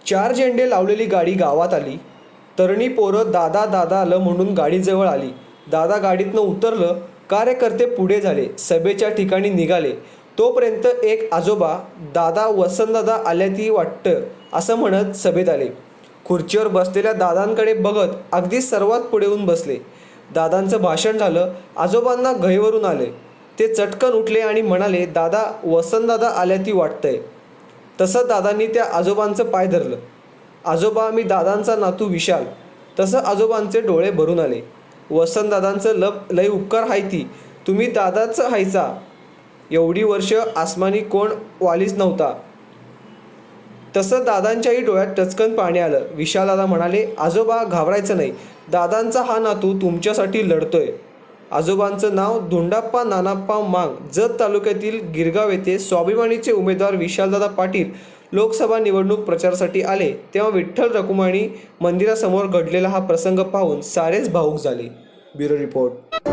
चार झेंडे लावलेली गाडी गावात आली. तरुणी पोरं दादा दादा आलं म्हणून गाडीजवळ आली. दादा गाडीतनं उतरलं. कार्यकर्ते पुढे झाले. सभेच्या ठिकाणी निघाले. तोपर्यंत एक आजोबा दादा वसंतदादा आल्याती वाटतं असं म्हणत सभेत आले. खुर्चीवर बसलेल्या दादांकडे बघत अगदी सर्वात पुढे येऊन बसले. दादांचं भाषण झालं. आजोबांना गहिवरून आले. ते चटकन उठले आणि म्हणाले, दादा वसंतदादा आल्याती वाटतंय. तसं दादांनी त्या आजोबांचं पाय धरलं. आजोबा, मी दादांचा नातू विशाल. तसं आजोबांचे डोळे भरून आले. वसंतदादांचं लय उपकार हायती. तुम्ही दादाच हायचा. एवढी वर्ष आसमानी कोण वालीच नव्हता. तसं दादांच्याही डोळ्यात टचकन पाणी आलं. विशालदादा म्हणाले, आजोबा घाबरायचं नाही. दादांचा हा नातू तुमच्यासाठी लढतोय. आजोबांचं नाव धोंडाप्पा नानाप्पा मांग. जत तालुक्यातील गिरगाव येथे स्वाभिमानीचे उमेदवार विशालदादा पाटील लोकसभा निवडणूक प्रचारासाठी आले तेव्हा विठ्ठल रखुमाई मंदिरासमोर घडलेला हा प्रसंग पाहून सारेच भावूक झाले. Bureau report.